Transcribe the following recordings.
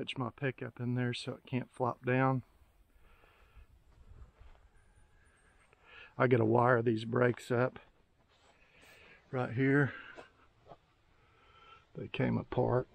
wedge my pickup in there so it can't flop down. I gotta wire these brakes up right here. They came apart.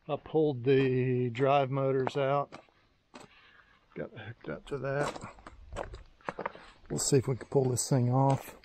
I pulled the drive motors out. Got it hooked up to that. We'll see if we can pull this thing off.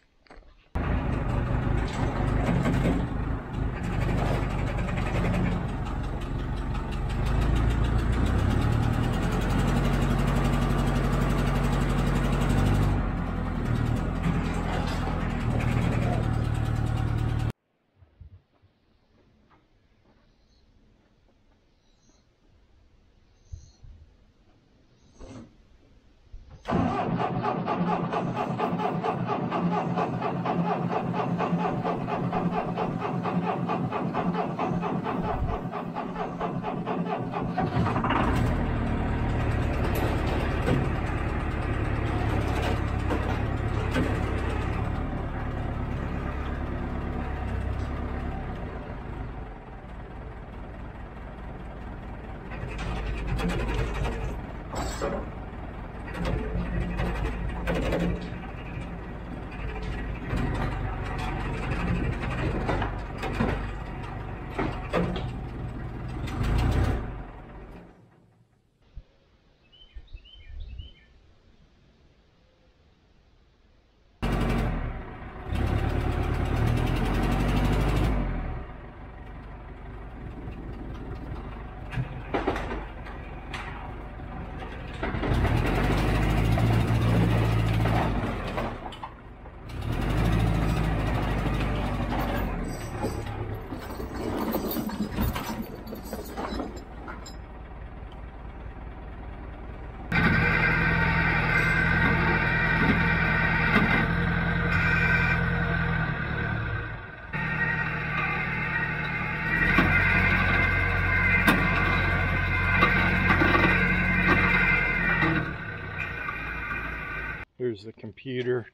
Here's the computer.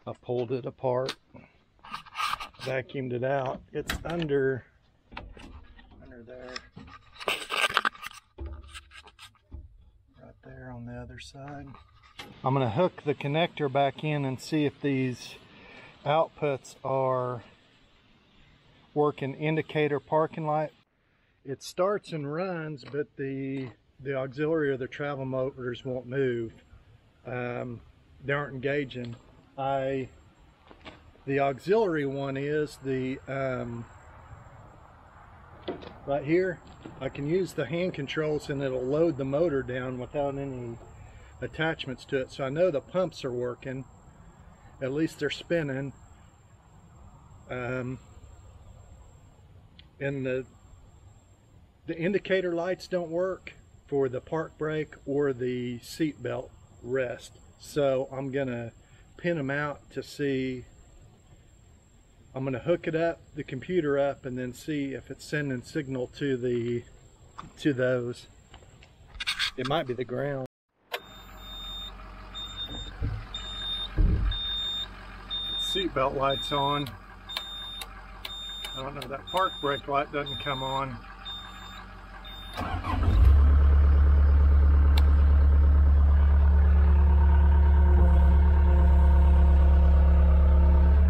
I pulled it apart, vacuumed it out. It's under there, right there on the other side. I'm going to hook the connector back in and see if these outputs are working. Indicator, parking light. It starts and runs, but the auxiliary or the travel motors won't move. They aren't engaging. The auxiliary one is the right here. I can use the hand controls and it'll load the motor down without any attachments to it. So I know the pumps are working. At least they're spinning. and the indicator lights don't work for the park brake or the seat belt rest. So I'm gonna pin them out to see. I'm gonna hook it up, the computer up, and then see if it's sending signal to those. It might be the ground. Seatbelt light's on. I don't know, that park brake light doesn't come on.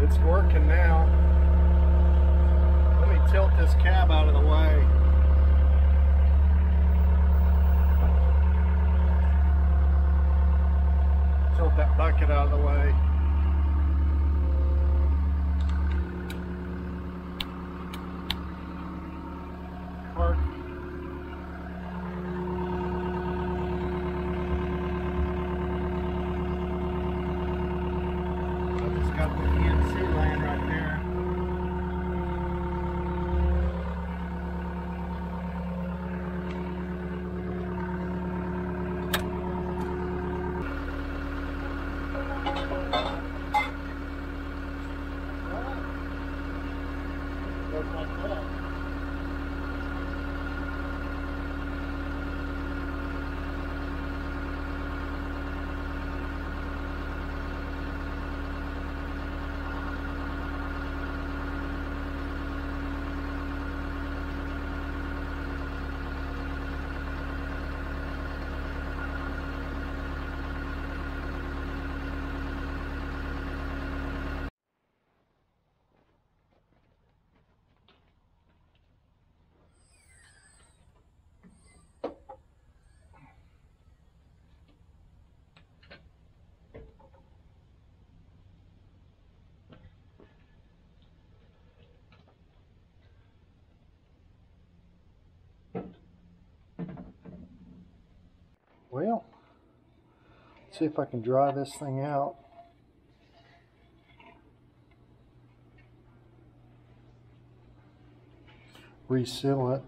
It's working now. Let me tilt this cab out of the way. Tilt that bucket out of the way. Park. I just got the EMC laying right there. Looks like that. Well, let's see if I can dry this thing out. Reseal it.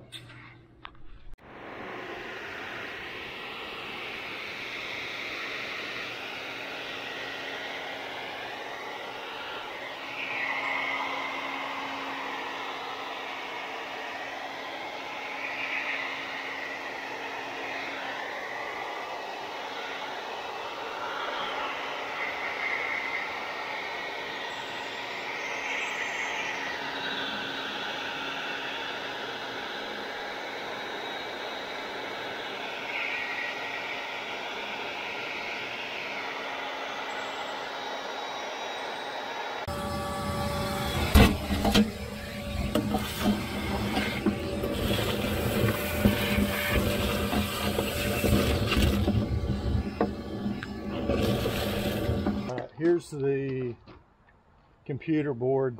Here's the computer board.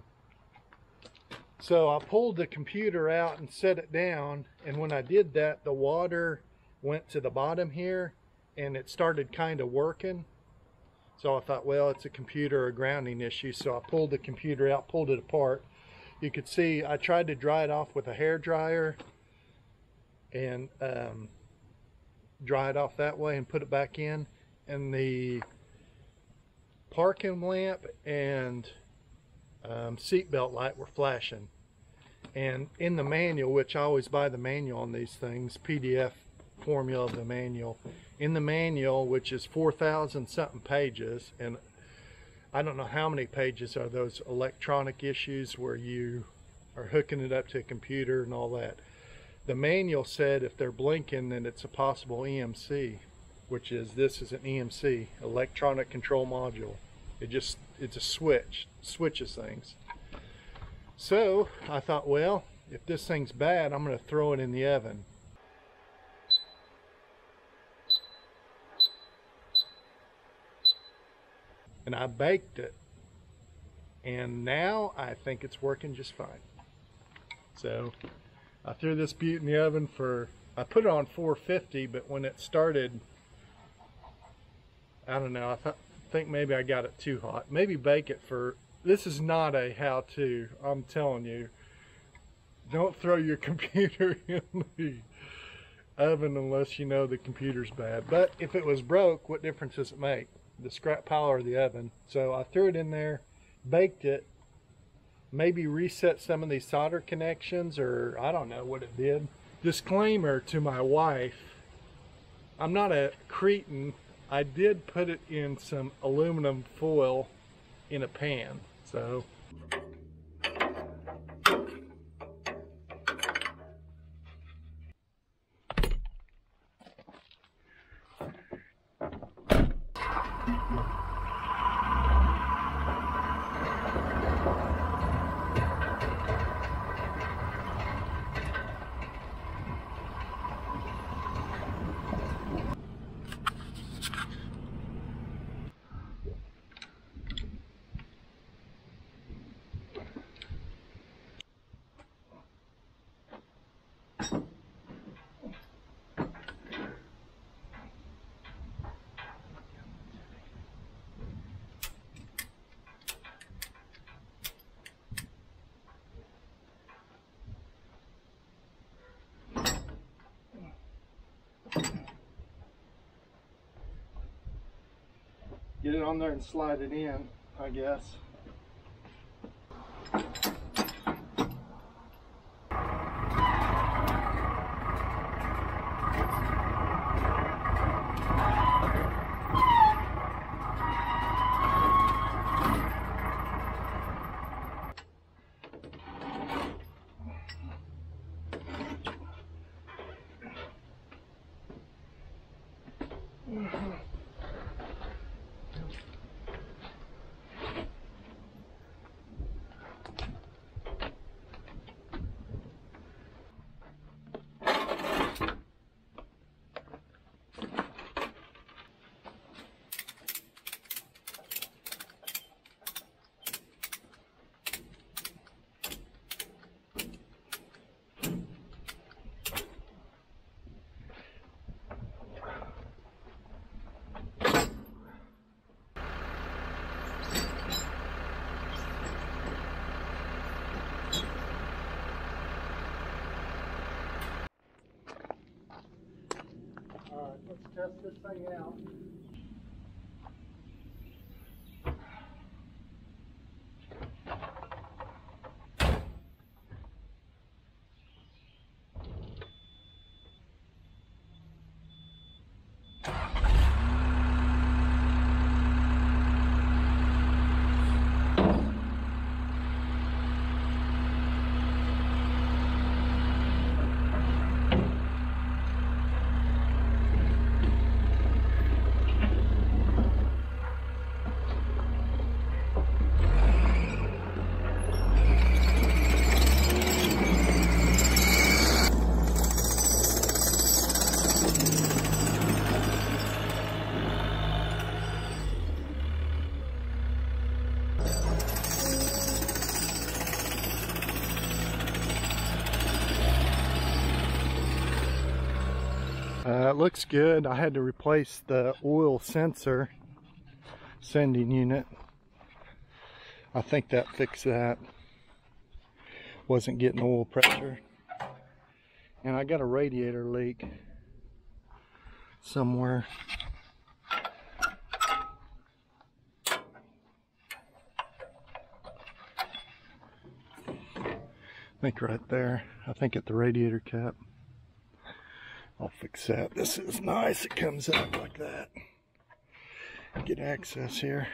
So I pulled the computer out and set it down, and when I did that, the water went to the bottom here and it started kind of working. So I thought, well, it's a computer or grounding issue. So I pulled the computer out, pulled it apart. You could see I tried to dry it off with a hair dryer and dry it off that way and put it back in, and the parking lamp and seatbelt light were flashing. And in the manual, which I always buy the manual on these things, PDF formula of the manual, in the manual, which is 4,000 something pages, and I don't know how many pages are those electronic issues where you are hooking it up to a computer and all that. The manual said if they're blinking, then it's a possible EMC, which is, this is an EMC, electronic control module. It's a switches things. So I thought, well, if this thing's bad, I'm going to throw it in the oven. And I baked it, and now I think it's working just fine. So I threw this beaut in the oven for, I put it on 450, but when it started, I don't know, I think maybe I got it too hot. Maybe bake it for this is not a how-to. I'm telling you, don't throw your computer in the oven unless you know the computer's bad. But if it was broke, what difference does it make? The scrap pile or the oven? So I threw it in there, baked it, maybe reset some of these solder connections, or I don't know what it did. Disclaimer to my wife, I'm not a cretin. I did put it in some aluminum foil in a pan, so. Get it on there and slide it in, I guess. Let's test this thing out. It looks good. I had to replace the oil sensor sending unit. I think that fixed that. Wasn't getting oil pressure. And I got a radiator leak somewhere. I think right there. I think at the radiator cap. I'll fix that. This is nice. It comes up like that. Get access here.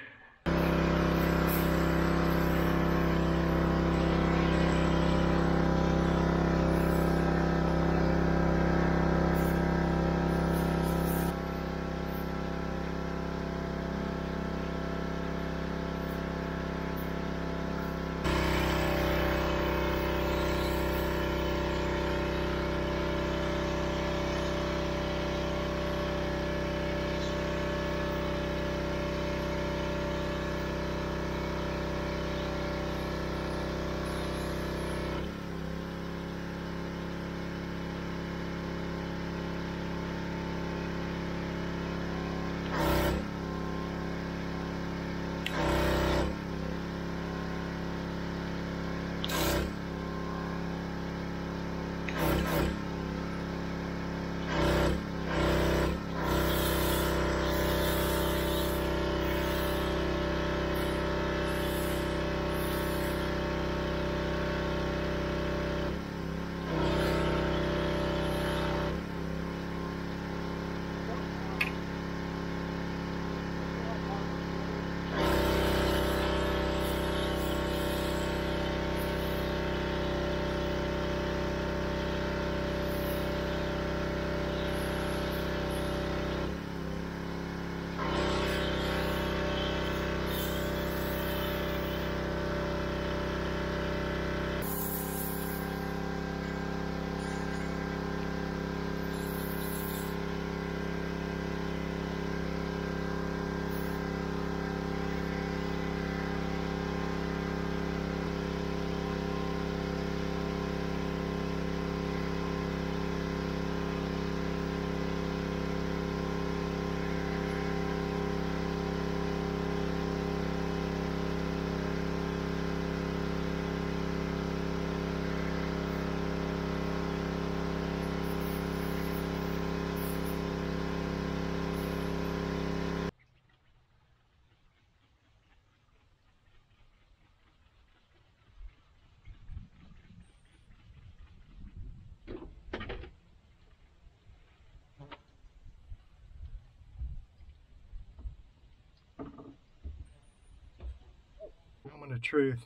moment of truth.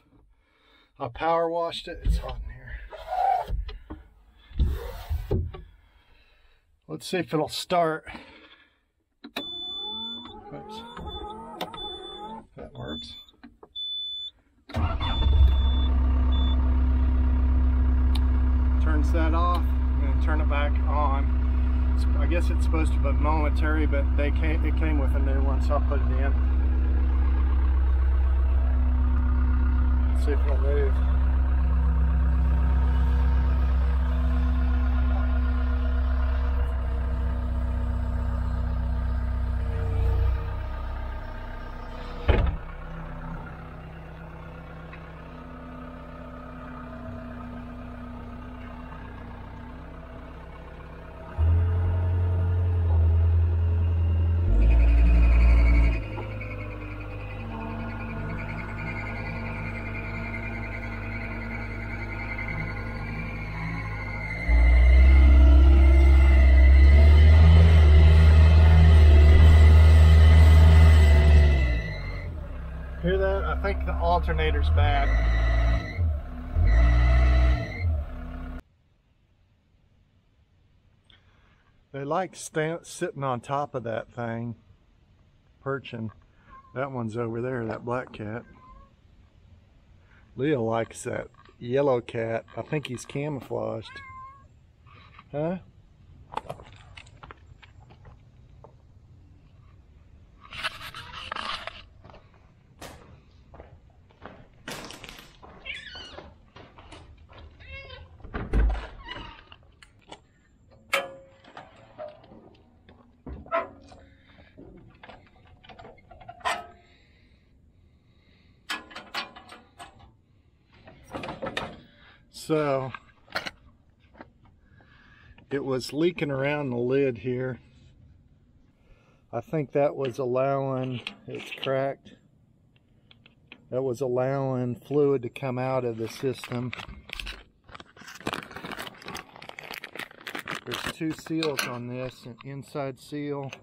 I power washed it. It's hot in here. Let's see if it'll start. Oops. That works. Turns that off and then turn it back on. I guess it's supposed to be momentary, but it came with a new one, so I'll put it in. Let's see if it'll move. Hear that? I think the alternator's bad. They like sitting on top of that thing, perching. That one's over there, that black cat. Leo likes that yellow cat. I think he's camouflaged. Huh? So it was leaking around the lid here. I think that was allowing, it's cracked, that was allowing fluid to come out of the system. There's two seals on this, an inside seal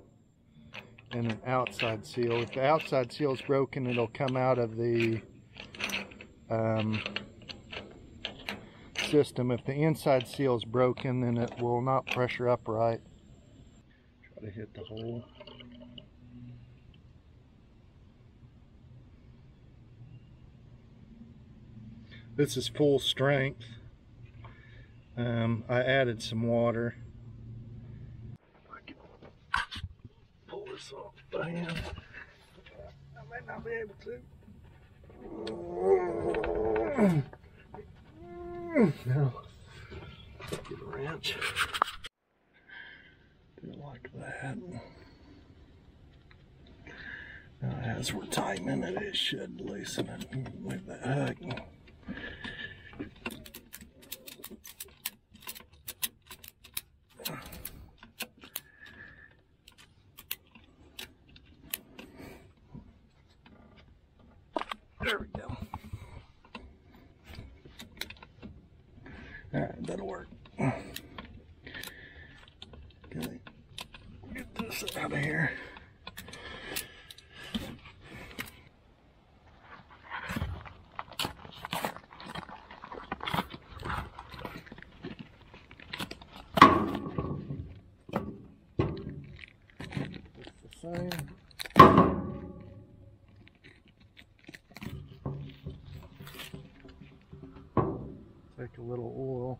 and an outside seal. If the outside seal is broken, it'll come out of the system. If the inside seal is broken, then it will not pressure up right. Try to hit the hole. This is full strength. I added some water. I can pull this off by hand. I might not be able to. Now, get a wrench. Do it like that. Now, as we're tightening it, it should loosen it. Move that hook. There we go. Alright, that'll work. Okay, get this out of here. It's the same. Take a little oil,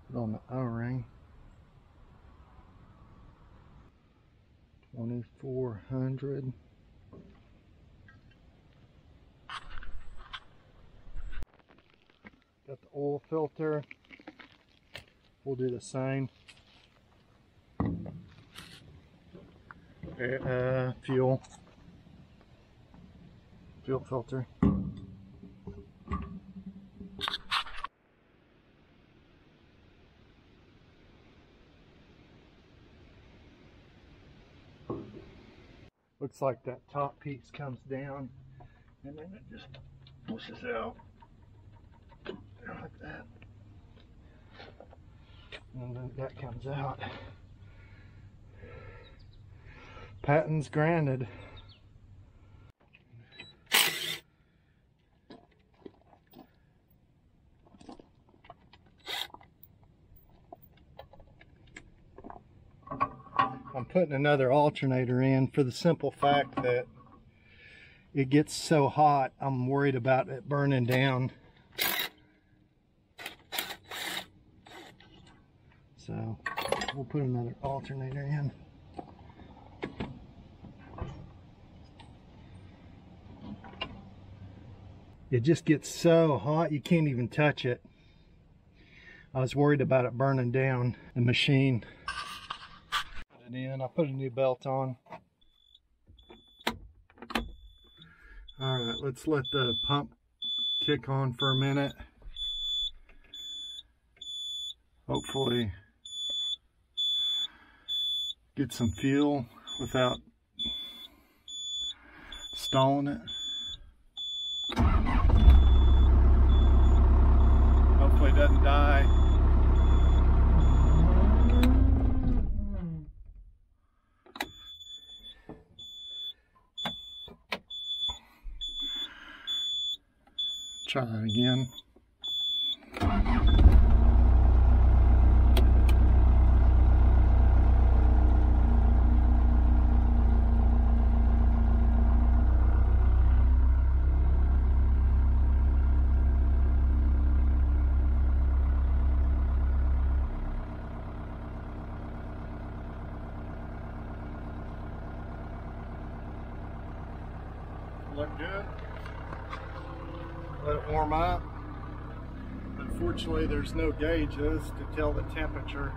put on the O-ring. 2400. Got the oil filter. We'll do the same. Fuel filter. Looks like that top piece comes down and then it just pushes out like that. And then that comes out. Patents granted. I'm putting another alternator in for the simple fact that it gets so hot, I'm worried about it burning down. So we'll put another alternator in. It just gets so hot you can't even touch it. I was worried about it burning down the machine. Put it in. I put a new belt on. Alright, let's let the pump kick on for a minute. Hopefully get some fuel without stalling it. Hopefully it doesn't die. Try that again. Look good. Let it warm up. Unfortunately, there's no gauges to tell the temperature.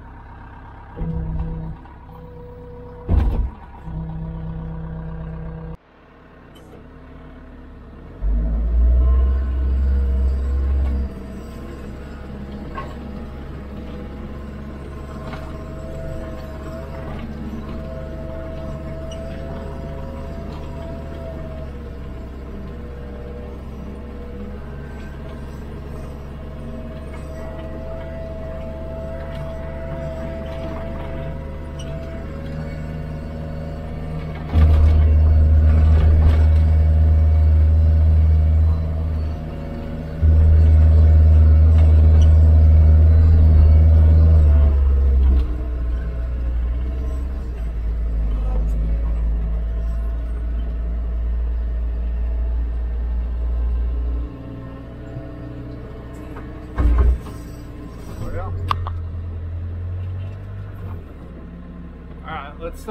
Alright, let's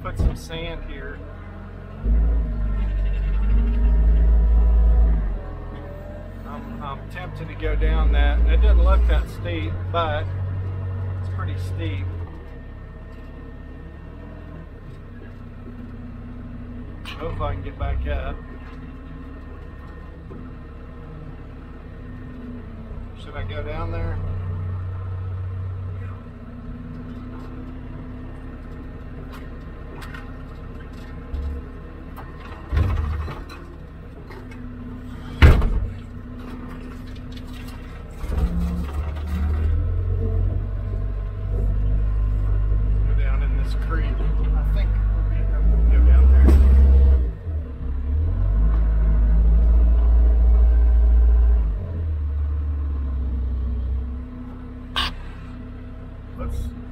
put some sand here. I'm tempted to go down that. It doesn't look that steep, but it's pretty steep. Hope I can get back up. Should I go down there?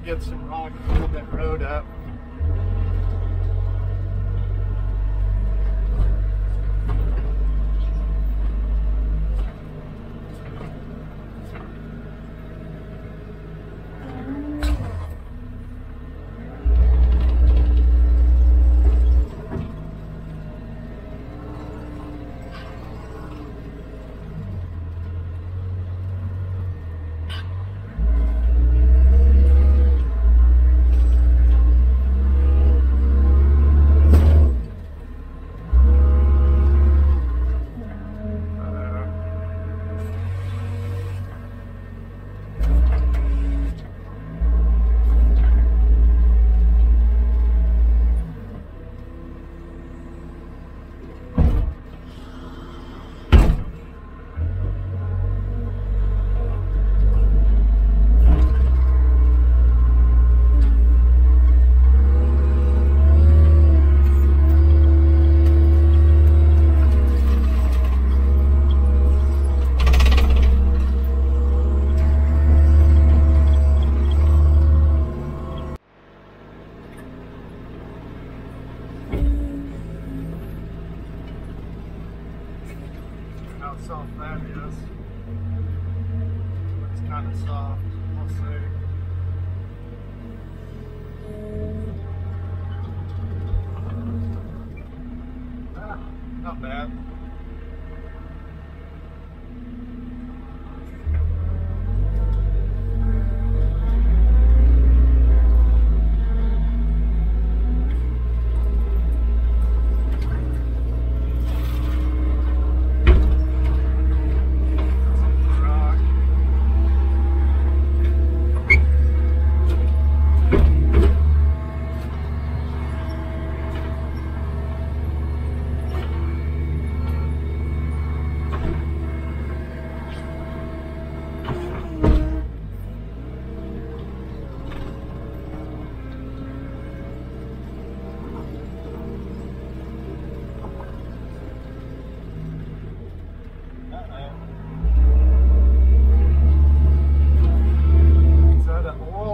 Get some rock and pull that road up. of soft. We'll see. Not bad.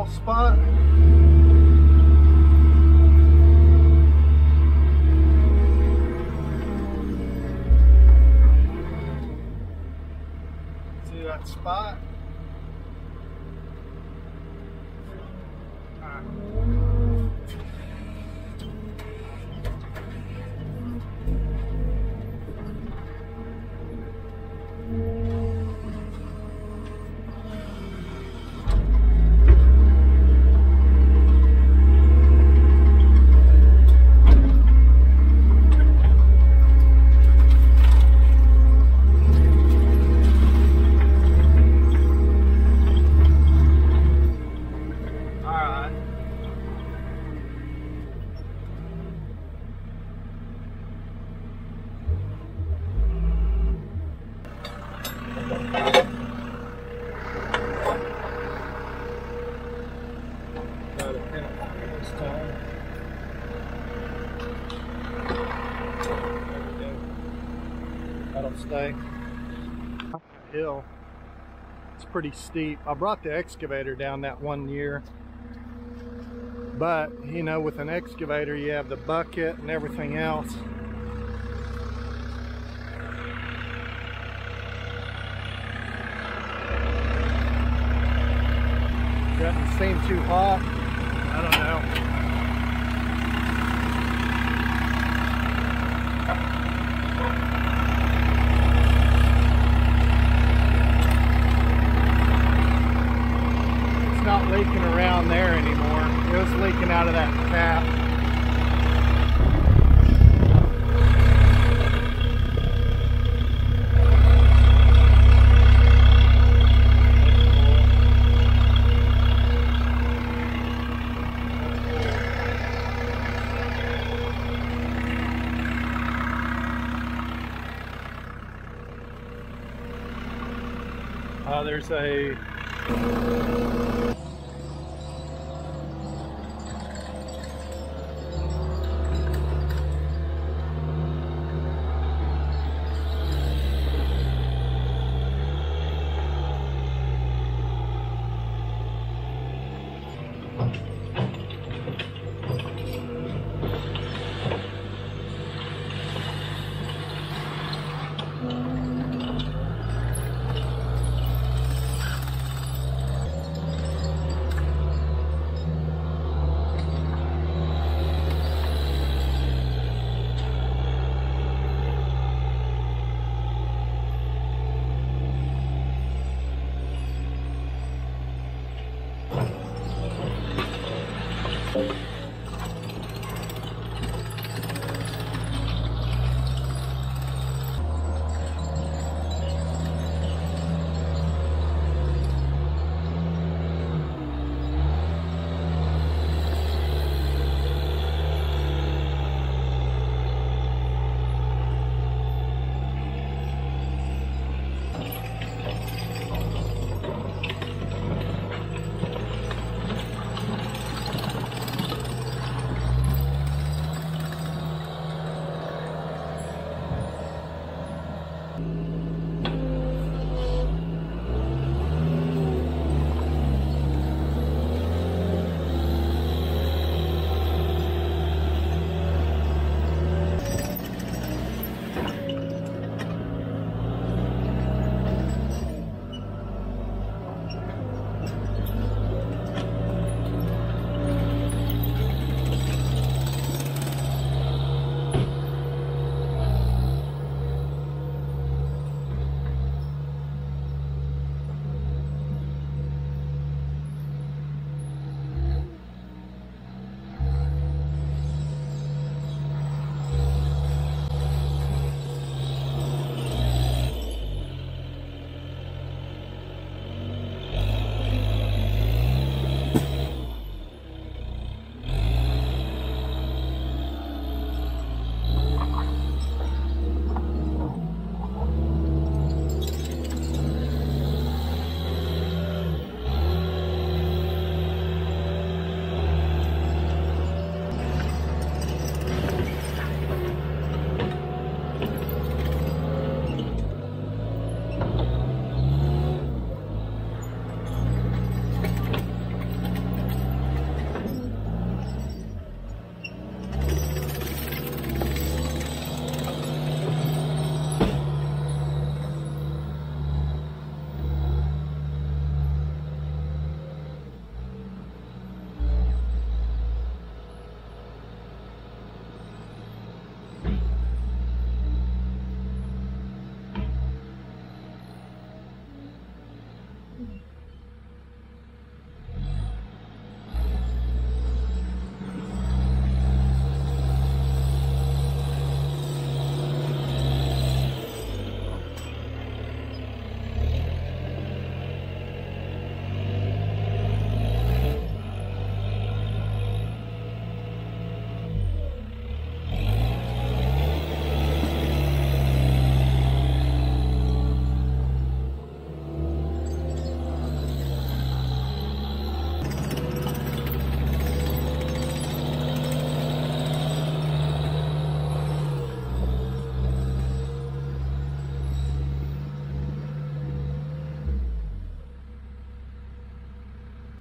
Spot. See that spot? That'll stay. Hill. It's pretty steep. I brought the excavator down that one year, but you know, with an excavator you have the bucket and everything else. Doesn't seem too hot. I don't know. Not leaking around there anymore. It was leaking out of that tap. There's a